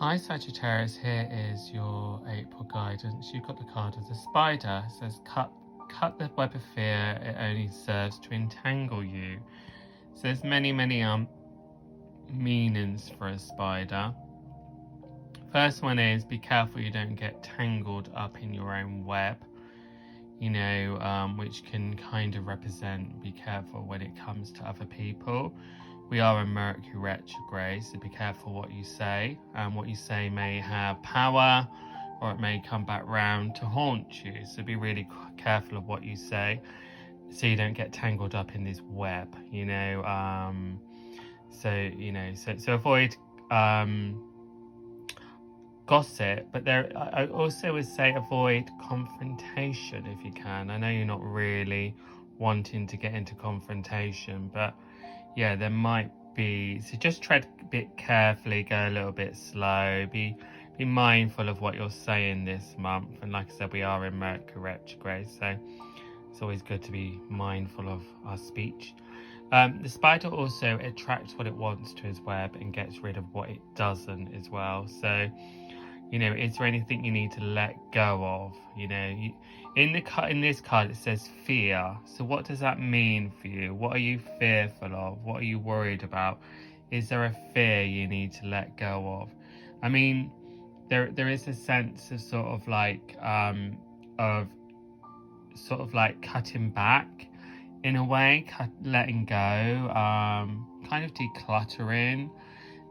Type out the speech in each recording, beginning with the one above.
Hi Sagittarius, here is your April guidance. You've got the card of the spider. It says cut the web of fear, it only serves to entangle you. So there's many meanings for a spider. First one is be careful you don't get tangled up in your own web, which can kind of represent be careful when it comes to other people. We are in Mercury retrograde, so be careful what you say. What you say may have power, or it may come back round to haunt you. So be really careful of what you say, so you don't get tangled up in this web. So avoid gossip, but I also would say avoid confrontation if you can. I know you're not really wanting to get into confrontation, but yeah, there might be, so just tread a bit carefully, go a little bit slow, be mindful of what you're saying this month. And like I said, we are in Mercury retrograde, so it's always good to be mindful of our speech. The spider also attracts what it wants to its web and gets rid of what it doesn't as well. So is there anything you need to let go of? In this card it says fear. So what does that mean for you? What are you fearful of? What are you worried about? Is there a fear you need to let go of? I mean, there is a sense of sort of like cutting back in a way, letting go, kind of decluttering.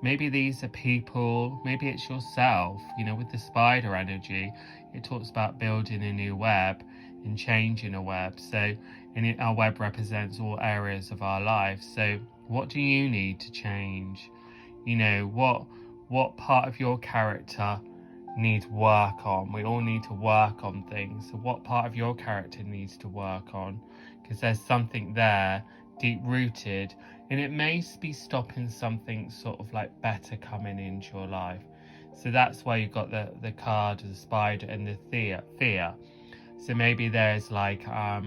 Maybe these are people, maybe it's yourself. With the spider energy, it talks about building a new web and changing a web. So, our web represents all areas of our life. So what do you need to change? What part of your character needs work on? We all need to work on things. So what part of your character needs to work on? Because there's something there deep rooted, and it may be stopping something sort of like better coming into your life. So that's why you've got the card of the spider and the fear. So maybe there's like I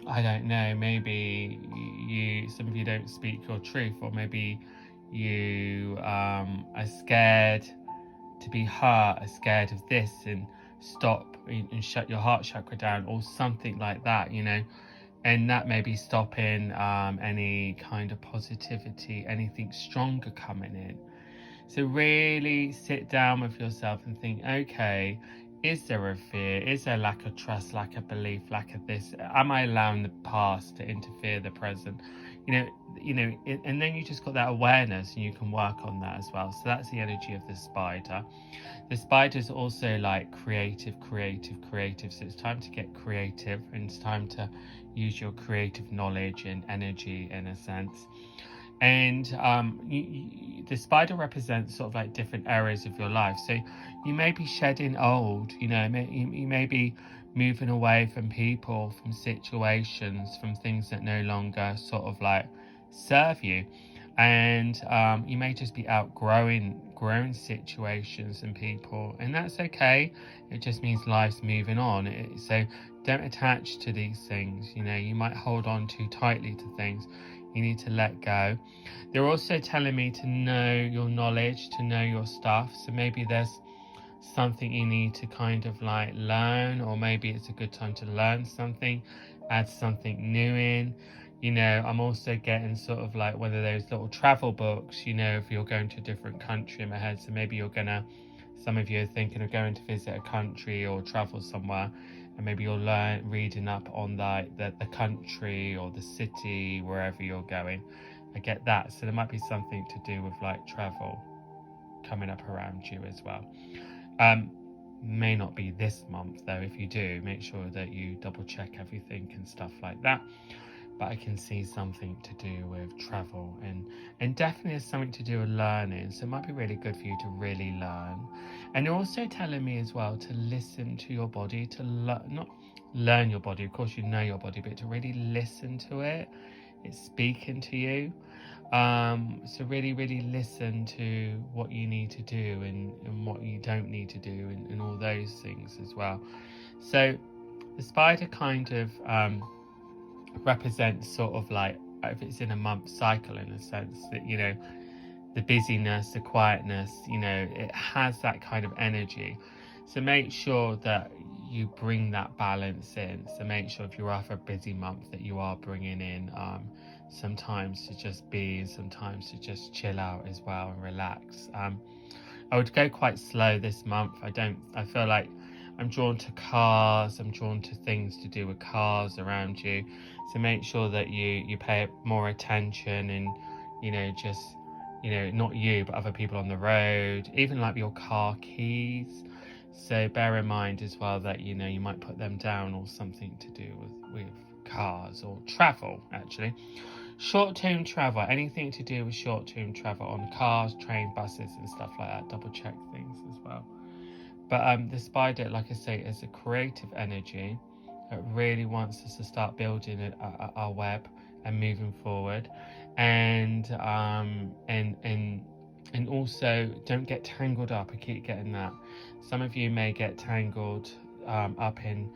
don't know, maybe some of you don't speak your truth, or maybe you are scared to be hurt, are scared of this, and stop and shut your heart chakra down, or something like that, and that may be stopping any kind of positivity, anything stronger coming in. So really sit down with yourself and think, okay, is there a fear? Is there lack of trust, lack of belief, lack of this? Am I allowing the past to interfere the present? And then you just got that awareness, and you can work on that as well. So that's the energy of the spider. The spider is also like creative. So it's time to get creative, and it's time to use your creative knowledge and energy in a sense. And the spider represents sort of like different areas of your life. So you may be shedding old, you may be moving away from people, from situations, from things that no longer sort of like serve you. And you may just be outgrowing situations and people, and that's okay. It just means life's moving on. So don't attach to these things. You might hold on too tightly to things. You need to let go. They're also telling me to know your knowledge, to know your stuff. So maybe there's something you need to kind of like learn, or maybe it's a good time to learn something, add something new in. I'm also getting sort of like one of those little travel books, if you're going to a different country in my head. So maybe some of you are thinking of going to visit a country or travel somewhere, and maybe you'll reading up on the country or the city, wherever you're going. I get that. So there might be something to do with like travel coming up around you as well. May not be this month though. If you do, make sure that you double check everything and stuff like that. But I can see something to do with travel, and definitely is something to do with learning. So it might be really good for you to really learn. And you're also telling me as well to listen to your body, to not learn your body. Of course, you know your body, but to really listen to it. It's speaking to you. So really listen to what you need to do and what you don't need to do, and all those things as well. So the spider kind of represents sort of like, if it's in a month cycle, in a sense that the busyness, the quietness, you know, it has that kind of energy. So make sure that you bring that balance in. So make sure if you have a busy month that you are bringing in sometimes to just be, and sometimes to just chill out as well and relax. I would go quite slow this month. I feel like I'm drawn to cars, I'm drawn to things to do with cars around you. So make sure that you pay more attention, and, you know, just, you know, not you, but other people on the road, even like your car keys. So bear in mind as well that, you know, you might put them down, or something to do with cars or travel, actually. Short-term travel, anything to do with short-term travel on cars, train, buses and stuff like that. Double check things as well. But the spider, like I say, is a creative energy. It really wants us to start building our web and moving forward. And also don't get tangled up. I keep getting that. Some of you may get tangled up in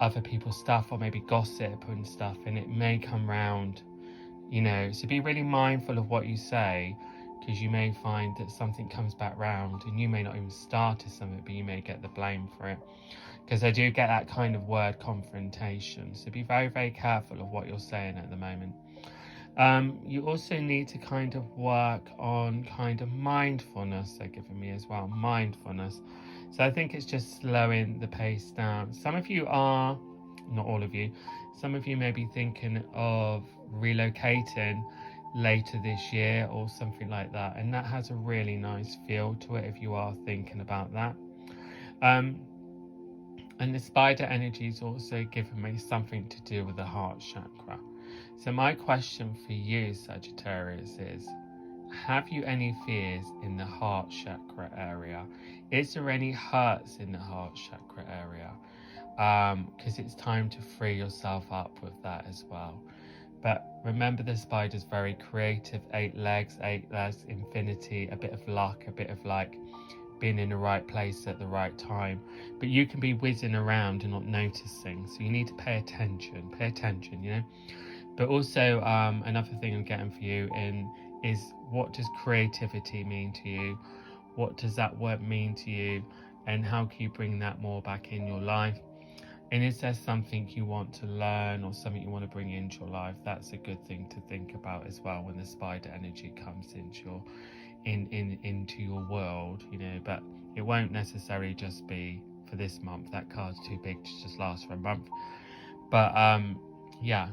other people's stuff, or maybe gossip and stuff, and it may come round, you know. So be really mindful of what you say, because you may find that something comes back round and you may not even started something, but you may get the blame for it, because I do get that kind of word confrontation. So be very, very careful of what you're saying at the moment. You also need to kind of work on kind of mindfulness, they're giving me as well, mindfulness. So I think it's just slowing the pace down. Some of you are, not all of you, some of you may be thinking of relocating later this year or something like that, and that has a really nice feel to it if you are thinking about that. And the spider energy is also giving me something to do with the heart chakra. So my question for you, Sagittarius, is, have you any fears in the heart chakra area? Is there any hurts in the heart chakra area? Because it's time to free yourself up with that as well. But remember, the spider's very creative. 8 legs, infinity, a bit of luck, a bit of like being in the right place at the right time. But you can be whizzing around and not noticing. So you need to pay attention, you know. But also another thing I'm getting for you is, what does creativity mean to you? What does that word mean to you? And how can you bring that more back in your life? And is there something you want to learn, or something you want to bring into your life? That's a good thing to think about as well when the spider energy comes into your world, you know. But it won't necessarily just be for this month. That card's too big to just last for a month. But yeah,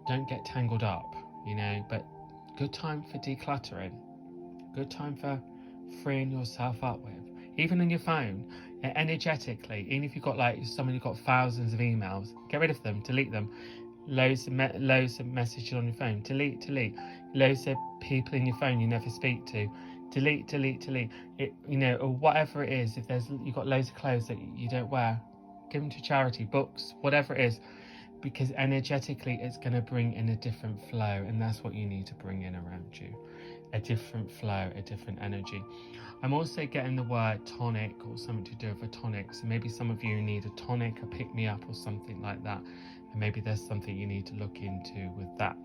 don't get tangled up, you know. But good time for decluttering, good time for freeing yourself up with, even on your phone, energetically. Even if you've got like someone who's got thousands of emails, get rid of them, delete them. Loads of messages on your phone, delete. Loads of people in your phone you never speak to, delete it, you know. Or whatever it is, if you've got loads of clothes that you don't wear, give them to charity, books, whatever it is, because energetically it's going to bring in a different flow, and that's what you need to bring in around you, a different flow, a different energy. I'm also getting the word tonic, or something to do with a tonic. So maybe some of you need a tonic, a pick-me-up or something like that, and maybe there's something you need to look into with that.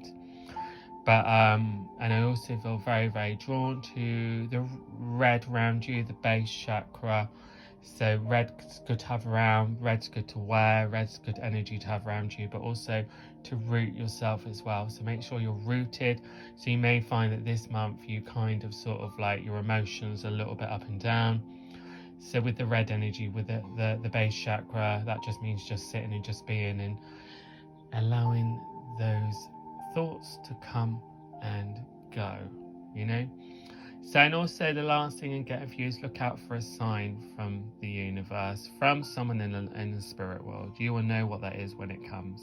But and I also feel very, very drawn to the red around you, the base chakra. So red's good to have around, red's good to wear, red's good energy to have around you, but also to root yourself as well. So make sure you're rooted. So you may find that this month you kind of sort of like your emotions a little bit up and down. So with the red energy, with the base chakra, that just means just sitting and just being, and allowing those thoughts to come and go, you know. So, and also the last thing I'm getting for you is, look out for a sign from the universe, from someone in the spirit world. You will know what that is when it comes.